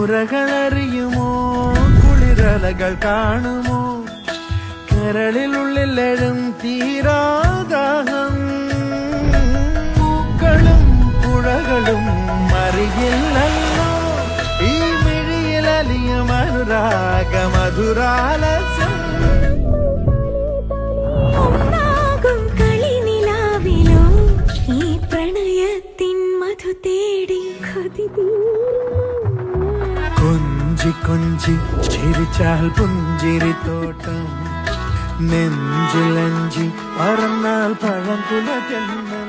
മുറകളറിയുമോ കുളിരലകൾ കാണുമോ കരളിൽ ഉള്ളിലെഴും തീരാദാഹം പൂക്കളും പുഴകളും അറിയില്ലല്ലോ ഈ മിഴിയിലലിയും അനുരാഗ മധുരാലസം കൊഞ്ചി കൊഞ്ചി ചിരിച്ചാൽ പുഞ്ചിരിത്തോട്ടം നെഞ്ചിലഞ്ചി പറന്നാൽ പഴംകുല ജന്മം